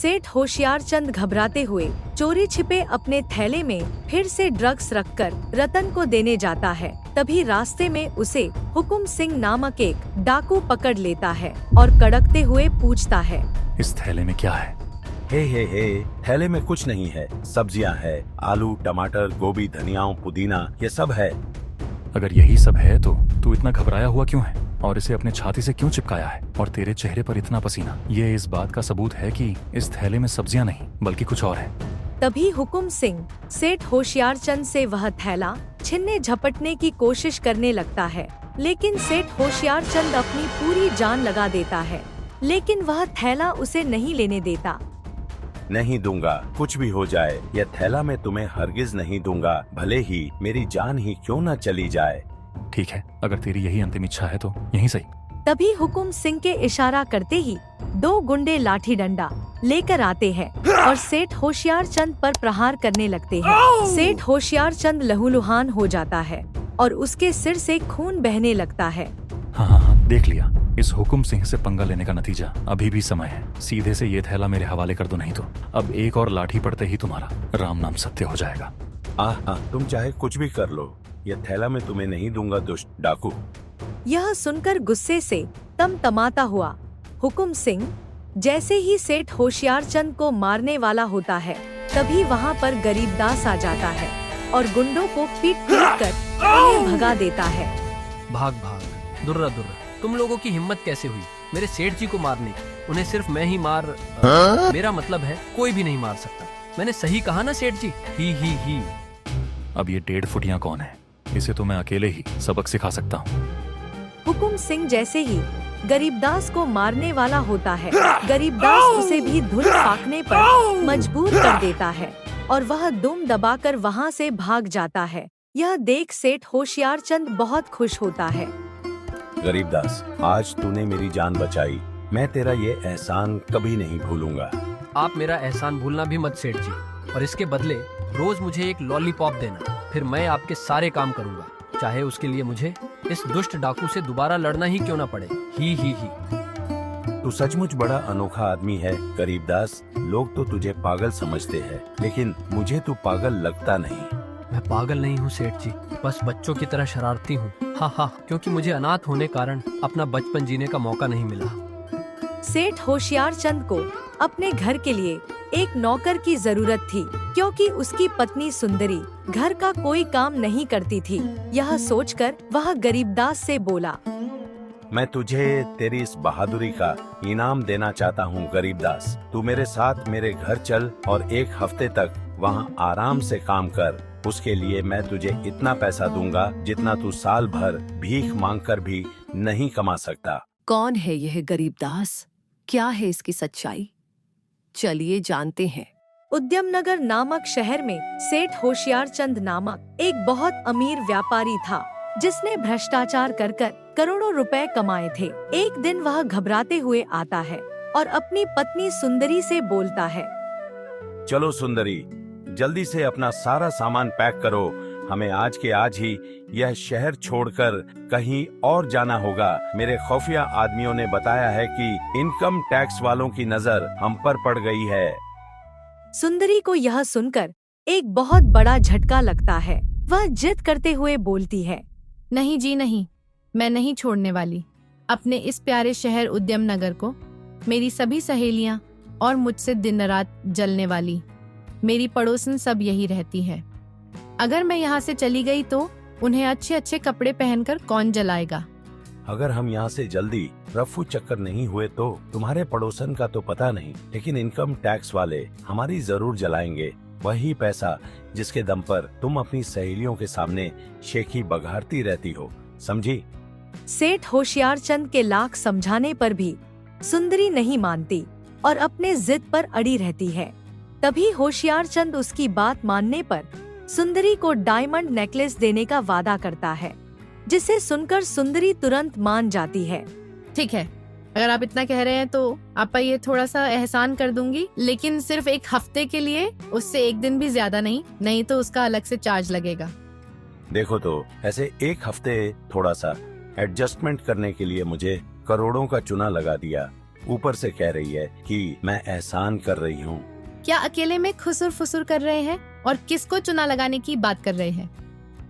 सेठ होशियारचंद घबराते हुए चोरी छिपे अपने थैले में फिर से ड्रग्स रखकर रतन को देने जाता है। तभी रास्ते में उसे हुकुम सिंह नामक एक डाकू पकड़ लेता है और कड़कते हुए पूछता है, इस थैले में क्या है? हे, थैले में कुछ नहीं है, सब्जियां है, आलू, टमाटर, गोभी, धनिया, पुदीना, ये सब है। अगर यही सब है तो तू इतना घबराया हुआ क्यों है और इसे अपने छाती से क्यों चिपकाया है और तेरे चेहरे पर इतना पसीना? ये इस बात का सबूत है कि इस थैले में सब्जियां नहीं बल्कि कुछ और है। तभी हुकुम सिंह सेठ होशियारचंद से वह थैला छीनने झपटने की कोशिश करने लगता है, लेकिन सेठ होशियारचंद अपनी पूरी जान लगा देता है, लेकिन वह थैला उसे नहीं लेने देता। नहीं दूंगा, कुछ भी हो जाए, यह थैला मैं तुम्हें हरगिज नहीं दूंगा, भले ही मेरी जान ही क्यों न चली जाए। ठीक है, अगर तेरी यही अंतिम इच्छा है तो यहीं सही। तभी हुकुम सिंह के इशारा करते ही 2 गुंडे लाठी डंडा लेकर आते हैं और सेठ होशियारचंद पर प्रहार करने लगते हैं। सेठ होशियारचंद लहूलुहान हो जाता है और उसके सिर से खून बहने लगता है। हाँ, देख लिया। इस हुकुम सिंह से पंगा लेने का नतीजा अभी भी समय है। सीधे से ये थैला मेरे हवाले कर दो, नहीं तो अब एक और लाठी पड़ते ही तुम्हारा राम नाम सत्य हो जाएगा। तुम चाहे कुछ भी कर लो, यह थैला मैं तुम्हें नहीं दूंगा, दुष्ट डाकू। यह सुनकर गुस्से से तमतमाता हुआ हुकुम सिंह जैसे ही सेठ होशियारचंद को मारने वाला होता है, तभी वहाँ पर गरीबदास आ जाता है और गुंडों को पीट-पीट कर उन्हें भगा देता है। भाग, दुर्रा, तुम लोगों की हिम्मत कैसे हुई मेरे सेठ जी को मारने की? उन्हें सिर्फ मैं ही मेरा मतलब है कोई भी नहीं मार सकता। मैंने सही कहा ना सेठ जी? ही। अब ये 1.5 फुटियां कौन है? इसे तो मैं अकेले ही सबक सिखा सकता हूँ। हुकुम सिंह जैसे ही गरीबदास को मारने वाला होता है, गरीबदास उसे भी धूल फाकने पर मजबूर कर देता है और वह दुम दबाकर वहाँ से भाग जाता है। यह देख सेठ होशियारचंद बहुत खुश होता है। गरीबदास, आज तूने मेरी जान बचाई, मैं तेरा ये एहसान कभी नहीं भूलूंगा। आप मेरा एहसान भूलना भी मत सेठ जी, और इसके बदले रोज मुझे एक लॉलीपॉप देना, फिर मैं आपके सारे काम करूंगा, चाहे उसके लिए मुझे इस दुष्ट डाकू से दोबारा लड़ना ही क्यों ना पड़े। ही। तू सचमुच बड़ा अनोखा आदमी है गरीबदास। लोग तो तुझे पागल समझते हैं, लेकिन मुझे तू पागल लगता नहीं। मैं पागल नहीं हूँ सेठ जी, बस बच्चों की तरह शरारती हूँ। हाँ, क्योंकि मुझे अनाथ होने कारण अपना बचपन जीने का मौका नहीं मिला। सेठ होशियारचंद को अपने घर के लिए एक नौकर की जरूरत थी, क्योंकि उसकी पत्नी सुंदरी घर का कोई काम नहीं करती थी। यह सोचकर वह गरीबदास से बोला, मैं तुझे तेरी इस बहादुरी का इनाम देना चाहता हूँ गरीबदास। तू मेरे साथ मेरे घर चल और 1 हफ्ते तक वहाँ आराम से काम कर। उसके लिए मैं तुझे इतना पैसा दूंगा जितना तू साल भर भीख मांगकर भी नहीं कमा सकता। कौन है यह गरीबदास? क्या है इसकी सच्चाई? चलिए जानते हैं। उद्यमनगर नामक शहर में सेठ होशियारचंद नामक एक बहुत अमीर व्यापारी था, जिसने भ्रष्टाचार कर करोड़ों रुपए कमाए थे। एक दिन वह घबराते हुए आता है और अपनी पत्नी सुंदरी से बोलता है, चलो सुंदरी, जल्दी से अपना सारा सामान पैक करो, हमें आज के आज ही यह शहर छोड़कर कहीं और जाना होगा। मेरे खुफिया आदमियों ने बताया है कि इनकम टैक्स वालों की नजर हम पर पड़ गई है। सुंदरी को यह सुनकर एक बहुत बड़ा झटका लगता है। वह जिद करते हुए बोलती है, नहीं जी नहीं, मैं नहीं छोड़ने वाली अपने इस प्यारे शहर उद्यमनगर को। मेरी सभी सहेलियां और मुझसे दिन रात जलने वाली मेरी पड़ोसन सब यही रहती है। अगर मैं यहाँ से चली गई तो उन्हें अच्छे अच्छे कपड़े पहनकर कौन जलाएगा? अगर हम यहाँ से जल्दी रफू चक्कर नहीं हुए तो तुम्हारे पड़ोसन का तो पता नहीं, लेकिन इनकम टैक्स वाले हमारी जरूर जलाएंगे। वही पैसा जिसके दम पर तुम अपनी सहेलियों के सामने शेखी बघारती रहती हो, समझी? सेठ होशियारचंद के लाख समझाने पर भी सुंदरी नहीं मानती और अपने जिद पर अड़ी रहती है। तभी होशियारचंद उसकी बात मानने पर सुंदरी को डायमंड नेकलेस देने का वादा करता है, जिसे सुनकर सुंदरी तुरंत मान जाती है। ठीक है, अगर आप इतना कह रहे हैं तो आपका ये थोड़ा सा एहसान कर दूंगी, लेकिन सिर्फ 1 हफ्ते के लिए, उससे 1 दिन भी ज्यादा नहीं तो उसका अलग से चार्ज लगेगा। देखो तो ऐसे 1 हफ्ते थोड़ा सा एडजस्टमेंट करने के लिए मुझे करोड़ों का चुना लगा दिया। ऊपर से कह रही है कि मैं एहसान कर रही हूँ। क्या अकेले में खुसुर फुसुर कर रहे हैं और किसको चुना लगाने की बात कर रहे हैं?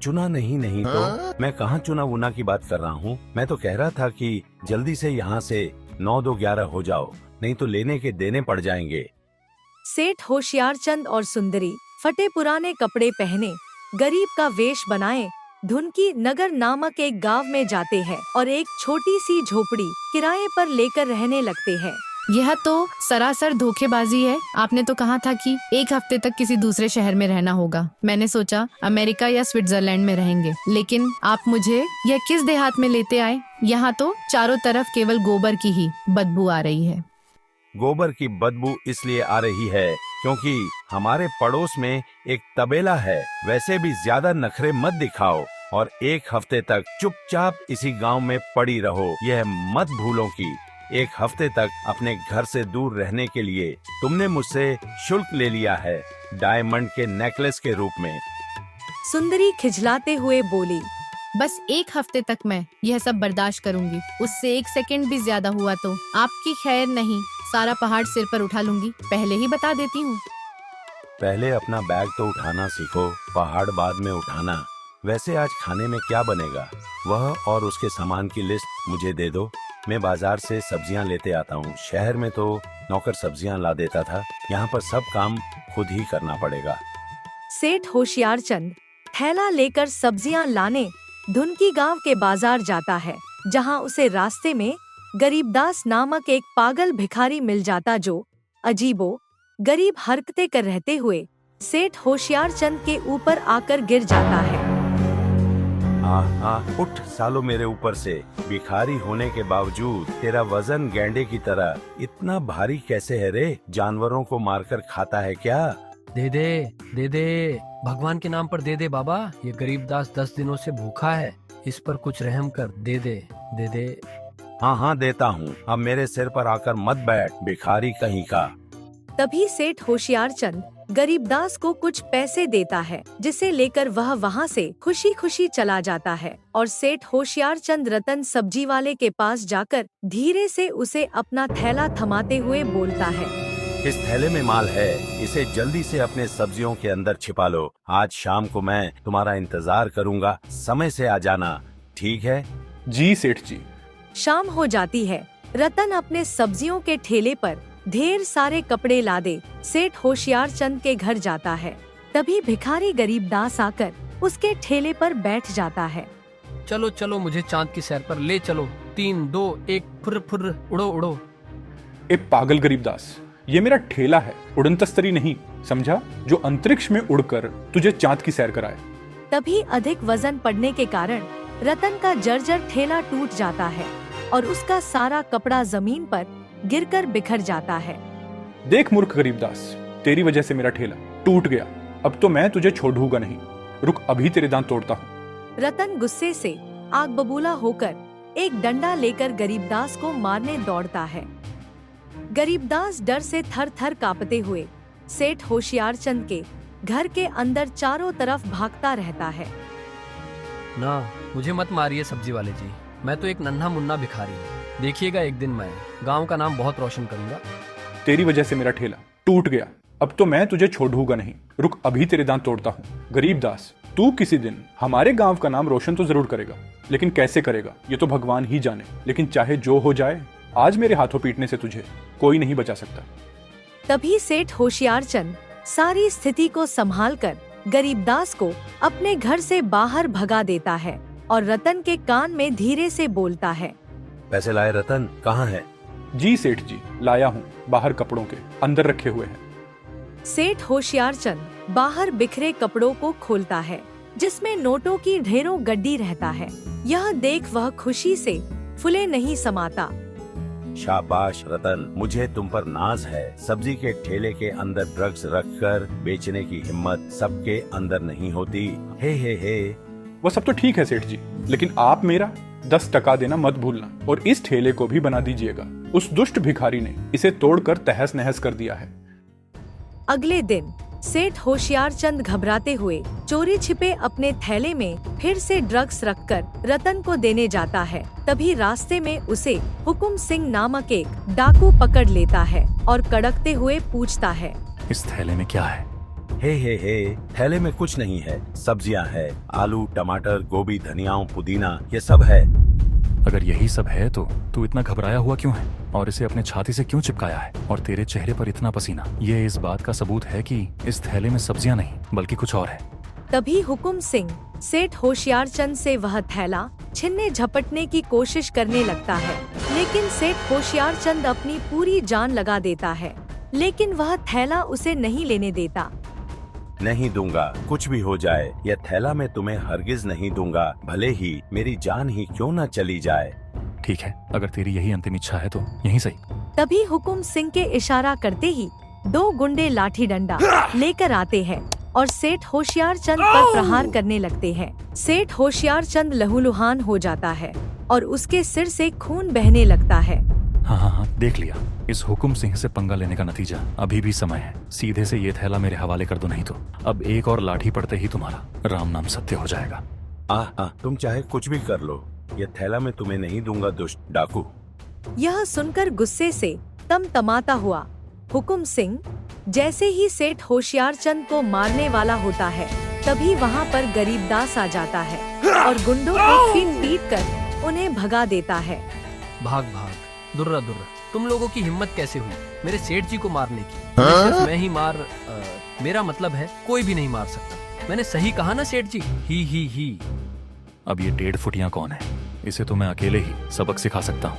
चुना नहीं तो मैं कहाँ चुना वुना की बात कर रहा हूँ। मैं तो कह रहा था कि जल्दी से यहाँ से 9-2-11 हो जाओ, नहीं तो लेने के देने पड़ जाएंगे। सेठ होशियारचंद और सुंदरी फटे पुराने कपड़े पहने गरीब का वेश बनाए धुनकी नगर नामक एक गांव में जाते हैं और एक छोटी सी झोपड़ी किराए पर लेकर रहने लगते हैं। यह तो सरासर धोखेबाजी है। आपने तो कहा था कि 1 हफ्ते तक किसी दूसरे शहर में रहना होगा। मैंने सोचा अमेरिका या स्विट्जरलैंड में रहेंगे, लेकिन आप मुझे यह किस देहात में लेते आए? यहाँ तो चारों तरफ केवल गोबर की ही बदबू आ रही है। गोबर की बदबू इसलिए आ रही है क्योंकि हमारे पड़ोस में एक तबेला है। वैसे भी ज्यादा नखरे मत दिखाओ और 1 हफ्ते तक चुपचाप इसी गांव में पड़ी रहो। यह मत भूलो कि 1 हफ्ते तक अपने घर से दूर रहने के लिए तुमने मुझसे शुल्क ले लिया है, डायमंड के नेकलेस के रूप में। सुंदरी खिजलाते हुए बोली, बस 1 हफ्ते तक मैं यह सब बर्दाश्त करूंगी। उससे 1 सेकंड भी ज्यादा हुआ तो आपकी खैर नहीं, सारा पहाड़ सिर पर उठा लूंगी। पहले ही बता देती हूँ। पहले अपना बैग तो उठाना सीखो, पहाड़ बाद में उठाना। वैसे आज खाने में क्या बनेगा, वह और उसके सामान की लिस्ट मुझे दे दो। मैं बाजार से सब्जियां लेते आता हूँ। शहर में तो नौकर सब्जियां ला देता था, यहाँ पर सब काम खुद ही करना पड़ेगा। सेठ होशियारचंद थैला लेकर सब्जियां लाने धुनकी गांव के बाजार जाता है, जहां उसे रास्ते में गरीबदास नामक एक पागल भिखारी मिल जाता जो अजीबो गरीब हरकतें कर रहते हुए सेठ होशियारचंद के ऊपर आकर गिर जाता है। उठ सालो मेरे ऊपर से। भिखारी होने के बावजूद तेरा वजन गैंडे की तरह इतना भारी कैसे है रे? जानवरों को मारकर खाता है क्या? दे दे, भगवान के नाम पर दे दे बाबा। ये गरीबदास 10 दिनों से भूखा है, इस पर कुछ रहम कर। दे दे। हाँ देता हूँ। अब मेरे सिर पर आकर मत बैठ, भिखारी कहीं का। तभी सेठ होशियारचंद गरीबदास को कुछ पैसे देता है, जिसे लेकर वह वहाँ से खुशी खुशी चला जाता है और सेठ होशियारचंद रतन सब्जी वाले के पास जाकर धीरे से उसे अपना थैला थमाते हुए बोलता है, इस थैले में माल है, इसे जल्दी से अपने सब्जियों के अंदर छिपा लो। आज शाम को मैं तुम्हारा इंतजार करूंगा, समय से आ जाना, ठीक है? जी सेठ जी। शाम हो जाती है। रतन अपने सब्जियों के ठेले पर ढेर सारे कपड़े लादे सेठ होशियारचंद के घर जाता है। तभी भिखारी गरीबदास आकर उसके ठेले पर बैठ जाता है। चलो मुझे चांद की सैर पर ले चलो। 3, 2, 1 फुर उड़ो। ए पागल गरीबदास, ये मेरा ठेला है, उड़न तस्तरी नहीं, समझा? जो अंतरिक्ष में उड़कर तुझे चांद की सैर कराए। तभी अधिक वजन पड़ने के कारण रतन का जर्जर ठेला टूट जाता है और उसका सारा कपड़ा जमीन पर गिरकर बिखर जाता है। देख मूर्ख गरीबदास, तेरी वजह से मेरा ठेला टूट गया। अब तो मैं तुझे छोड़ूंगा नहीं। रुक, अभी तेरे दांत तोड़ता हूँ। रतन गुस्से से आग बबूला होकर एक डंडा लेकर गरीबदास को मारने दौड़ता है। गरीबदास डर से थर-थर कांपते हुए सेठ होशियारचंद के घर के अंदर चारों तरफ भागता रहता है। ना, मुझे मत मारिए सब्जी वाले जी, मैं तो एक नन्हा मुन्ना भिखारी हूँ। देखिएगा एक दिन मैं गांव का नाम बहुत रोशन करूंगा। तेरी वजह से मेरा ठेला टूट गया, अब तो मैं तुझे छोड़ूंगा नहीं। रुक, अभी तेरे दांत तोड़ता हूँ। गरीबदास, तू किसी दिन हमारे गांव का नाम रोशन तो जरूर करेगा, लेकिन कैसे करेगा ये तो भगवान ही जाने। लेकिन चाहे जो हो जाए, आज मेरे हाथों पीटने से तुझे कोई नहीं बचा सकता। तभी सेठ होशियारचंद सारी स्थिति को संभालकर गरीबदास को अपने घर से बाहर भगा देता है और रतन के कान में धीरे से बोलता है, पैसे लाए रतन? कहाँ है? जी सेठ जी, लाया हूँ, बाहर कपड़ों के अंदर रखे हुए हैं। सेठ होशियारचंद बाहर बिखरे कपड़ों को खोलता है, जिसमें नोटों की ढेरों गड्डी रहता है। यह देख वह खुशी से फुले नहीं समाता। शाबाश रतन, मुझे तुम पर नाज है। सब्जी के ठेले के अंदर ड्रग्स रखकर बेचने की हिम्मत सबके अंदर नहीं होती। हे। वो सब तो ठीक है सेठ जी, लेकिन आप मेरा 10 टका देना मत भूलना, और इस ठेले को भी बना दीजिएगा। उस दुष्ट भिखारी ने इसे तोड़कर तहस नहस कर दिया है। अगले दिन सेठ होशियार चंद घबराते हुए चोरी छिपे अपने थैले में फिर से ड्रग्स रखकर रतन को देने जाता है। तभी रास्ते में उसे हुकुम सिंह नामक एक डाकू पकड़ लेता है और कड़कते हुए पूछता है, इस थैले में क्या है? हे, थैले में कुछ नहीं है। सब्जियां है, आलू, टमाटर, गोभी, धनिया, पुदीना, ये सब है। अगर यही सब है तो तू इतना घबराया हुआ क्यों है और इसे अपने छाती से क्यों चिपकाया है और तेरे चेहरे पर इतना पसीना? ये इस बात का सबूत है कि इस थैले में सब्जियां नहीं बल्कि कुछ और है। तभी हुकुम सिंह सेठ होशियार चंद से वह थैला छीनने झपटने की कोशिश करने लगता है, लेकिन सेठ होशियार चंद अपनी पूरी जान लगा देता है, लेकिन वह थैला उसे नहीं लेने देता। नहीं दूंगा, कुछ भी हो जाए, यह थैला मैं तुम्हें हरगिज नहीं दूंगा, भले ही मेरी जान ही क्यों न चली जाए। ठीक है, अगर तेरी यही अंतिम इच्छा है तो यहीं सही। तभी हुकुम सिंह के इशारा करते ही 2 गुंडे लाठी डंडा लेकर आते हैं और सेठ होशियार चंद पर प्रहार करने लगते हैं। सेठ होशियार चंद लहूलुहान हो जाता है और उसके सिर से खून बहने लगता है। हाँ, देख लिया। इस हुकुम सिंह से पंगा लेने का नतीजा अभी भी समय है। सीधे से ये थैला मेरे हवाले कर दो, नहीं तो अब एक और लाठी पड़ते ही तुम्हारा राम नाम सत्य हो जाएगा। तुम चाहे कुछ भी कर लो, ये थैला मैं तुम्हें नहीं दूंगा, दुष्ट डाकू। यह सुनकर गुस्से से तमतमाता हुआ हुकुम सिंह जैसे ही सेठ होशियार चंद को मारने वाला होता है, तभी वहाँ पर गरीबदास आ जाता है और गुंडों को पीट कर उन्हें भगा देता है। भाग, दुर्रा, तुम लोगों की हिम्मत कैसे हुई मेरे सेठ जी को मारने की? सिर्फ मैं ही मेरा मतलब है कोई भी नहीं मार सकता। मैंने सही कहा ना सेठ जी? ही। अब ये 1.5 फुटियां कौन है? इसे तो मैं अकेले ही सबक सिखा सकता हूँ।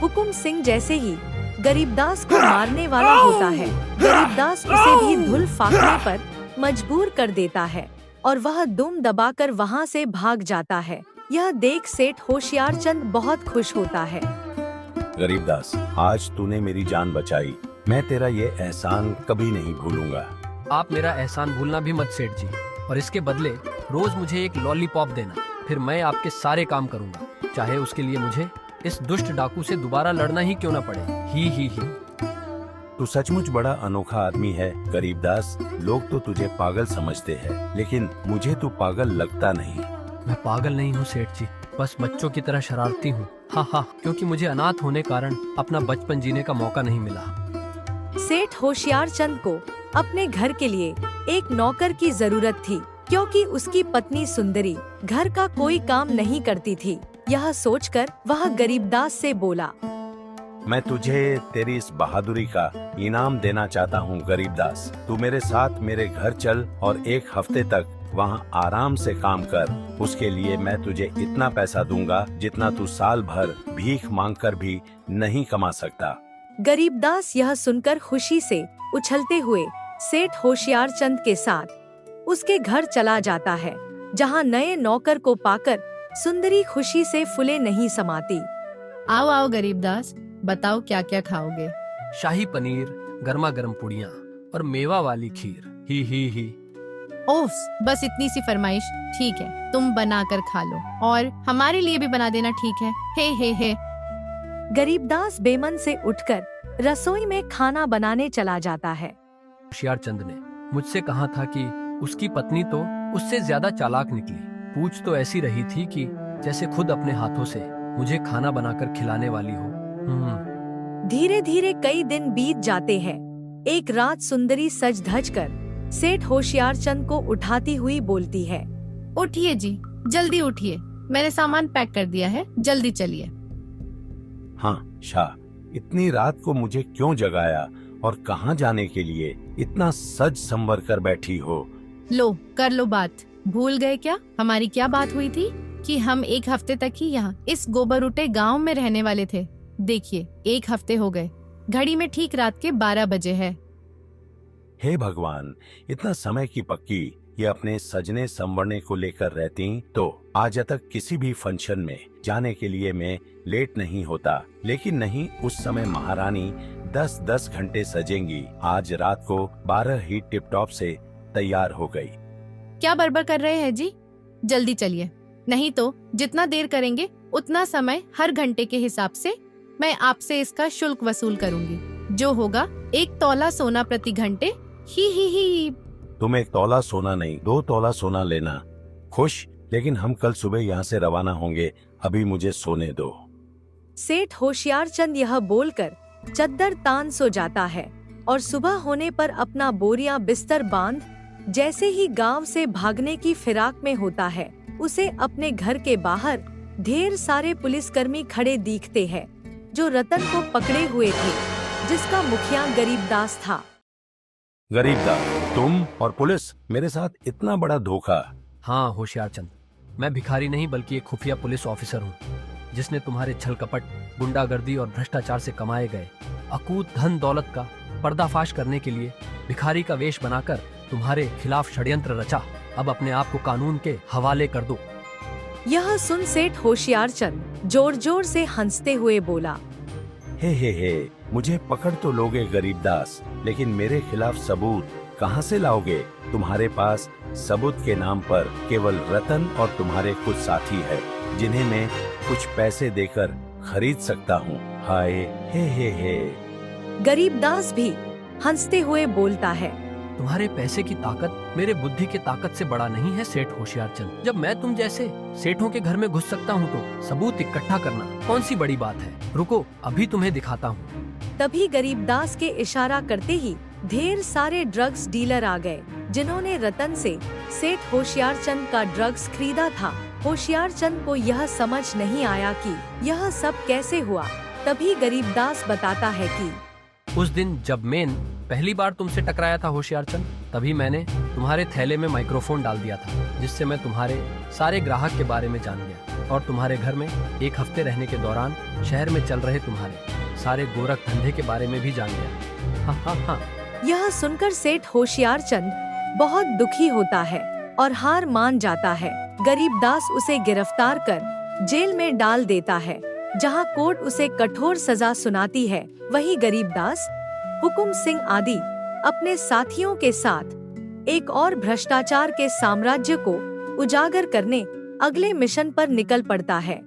हुकुम सिंह जैसे ही गरीबदास को मारने वाला होता है, गरीबदास उसे भी धुल फाकने पर मजबूर कर देता है और वह दुम दबाकर वहाँ से भाग जाता है। यह देख सेठ होशियार चंद बहुत खुश होता है। गरीबदास, आज तूने मेरी जान बचाई, मैं तेरा ये एहसान कभी नहीं भूलूंगा। आप मेरा एहसान भूलना भी मत सेठ जी, और इसके बदले रोज मुझे एक लॉलीपॉप देना, फिर मैं आपके सारे काम करूंगा, चाहे उसके लिए मुझे इस दुष्ट डाकू से दोबारा लड़ना ही क्यों न पड़े। ही। तू सचमुच बड़ा अनोखा आदमी है गरीबदास। लोग तो तुझे पागल समझते हैं, लेकिन मुझे तू पागल लगता नहीं। मैं पागल नहीं हूँ सेठ जी, बस बच्चों की तरह शरारती हूँ। हाँ, क्योंकि मुझे अनाथ होने कारण अपना बचपन जीने का मौका नहीं मिला। सेठ होशियार चंद को अपने घर के लिए एक नौकर की जरूरत थी, क्योंकि उसकी पत्नी सुंदरी घर का कोई काम नहीं करती थी। यह सोचकर वह गरीबदास से बोला, मैं तुझे तेरी इस बहादुरी का इनाम देना चाहता हूँ गरीबदास। तू मेरे साथ मेरे घर चल और 1 हफ्ते तक वहाँ आराम से काम कर। उसके लिए मैं तुझे इतना पैसा दूंगा जितना तू साल भर भीख मांगकर भी नहीं कमा सकता। गरीबदास यह सुनकर खुशी से उछलते हुए सेठ होशियार चंद के साथ उसके घर चला जाता है, जहाँ नए नौकर को पाकर सुंदरी खुशी से फुले नहीं समाती। आओ गरीबदास, बताओ क्या क्या खाओगे? शाही पनीर, गर्मा गर्म पुड़ियाँ और मेवा वाली खीर। ही। ओफ, बस इतनी सी फरमाइश ठीक है, तुम बनाकर खा लो और हमारे लिए भी बना देना, ठीक है? हे। गरीबदास बेमन से उठकर रसोई में खाना बनाने चला जाता है। होशियार चंद ने मुझसे कहा था कि उसकी पत्नी तो उससे ज्यादा चालाक निकली। पूछ तो ऐसी रही थी कि जैसे खुद अपने हाथों से मुझे खाना बनाकर खिलाने वाली हो। धीरे धीरे कई दिन बीत जाते हैं। एक रात सुंदरी सज धज कर सेठ होशियार चंद को उठाती हुई बोलती है, उठिए जी, जल्दी उठिए, मैंने सामान पैक कर दिया है, जल्दी चलिए। हाँ शाह, इतनी रात को मुझे क्यों जगाया और कहाँ जाने के लिए इतना सज संवर कर बैठी हो? लो कर लो बात, भूल गए क्या हमारी क्या बात हुई थी कि हम 1 हफ्ते तक ही यहाँ इस गोबरुटे गांव में रहने वाले थे। देखिए 1 हफ्ते हो गए, घड़ी में ठीक रात के 12 बजे है। हे भगवान, इतना समय की पक्की ये अपने सजने संवरने को लेकर रहती तो आज तक किसी भी फंक्शन में जाने के लिए मैं लेट नहीं होता। लेकिन नहीं, उस समय महारानी 10-10 घंटे सजेंगी। आज रात को 12 ही टिप टॉप से तैयार हो गई। क्या बड़बड़ कर रहे हैं जी, जल्दी चलिए, नहीं तो जितना देर करेंगे उतना समय हर घंटे के हिसाब से मैं आपसे इसका शुल्क वसूल करूंगी, जो होगा 1 तोला सोना प्रति घंटे ही। तुम 1 तोला सोना नहीं 2 तोला सोना लेना। खुश? लेकिन हम कल सुबह यहाँ से रवाना होंगे, अभी मुझे सोने दो। सेठ होशियारचंद यह बोलकर चद्दर तान सो जाता है और सुबह होने पर अपना बोरियां बिस्तर बांध जैसे ही गांव से भागने की फिराक में होता है, उसे अपने घर के बाहर ढेर सारे पुलिसकर्मी खड़े दिखते हैं जो रतन को पकड़े हुए थे, जिसका मुखिया गरीबदास था। गरीबदास, तुम और पुलिस, मेरे साथ इतना बड़ा धोखा। हाँ होशियारचंद, मैं भिखारी नहीं बल्कि एक खुफिया पुलिस ऑफिसर हूँ, जिसने तुम्हारे छल कपट, गुंडागर्दी और भ्रष्टाचार से कमाए गए अकूत धन दौलत का पर्दाफाश करने के लिए भिखारी का वेश बनाकर तुम्हारे खिलाफ षड्यंत्र रचा। अब अपने आप को कानून के हवाले कर दो। यह सुन सेठ होशियारचंद जोर जोर से हंसते हुए बोला, हे, मुझे पकड़ तो लोगे गरीबदास, लेकिन मेरे खिलाफ सबूत कहाँ से लाओगे? तुम्हारे पास सबूत के नाम पर केवल रतन और तुम्हारे कुछ साथी है, जिन्हें मैं कुछ पैसे देकर खरीद सकता हूँ। हाय हे। गरीबदास भी हंसते हुए बोलता है, तुम्हारे पैसे की ताकत मेरे बुद्धि की ताकत से बड़ा नहीं है सेठ होशियारचंद। जब मैं तुम जैसे सेठों के घर में घुस सकता हूँ तो सबूत इकट्ठा करना कौन सी बड़ी बात है। रुको, अभी तुम्हें दिखाता हूँ। तभी गरीबदास के इशारा करते ही ढेर सारे ड्रग्स डीलर आ गए, जिन्होंने रतन से सेठ होशियारचंद का ड्रग्स खरीदा था। होशियारचंद को यह समझ नहीं आया कि यह सब कैसे हुआ। तभी गरीबदास बताता है कि उस दिन जब मैंने पहली बार तुमसे टकराया था होशियारचंद, तभी मैंने तुम्हारे थैले में माइक्रोफोन डाल दिया था, जिससे मैं तुम्हारे सारे ग्राहक के बारे में जान गया और तुम्हारे घर में 1 हफ्ते रहने के दौरान शहर में चल रहे तुम्हारे सारे गोरख धंधे के बारे में भी जान गया। हाँ। यह सुनकर सेठ होशियारचंद बहुत दुखी होता है और हार मान जाता है। गरीबदास उसे गिरफ्तार कर जेल में डाल देता है, जहां कोर्ट उसे कठोर सजा सुनाती है। वही गरीबदास, हुकुम सिंह आदि अपने साथियों के साथ एक और भ्रष्टाचार के साम्राज्य को उजागर करने अगले मिशन पर निकल पड़ता है।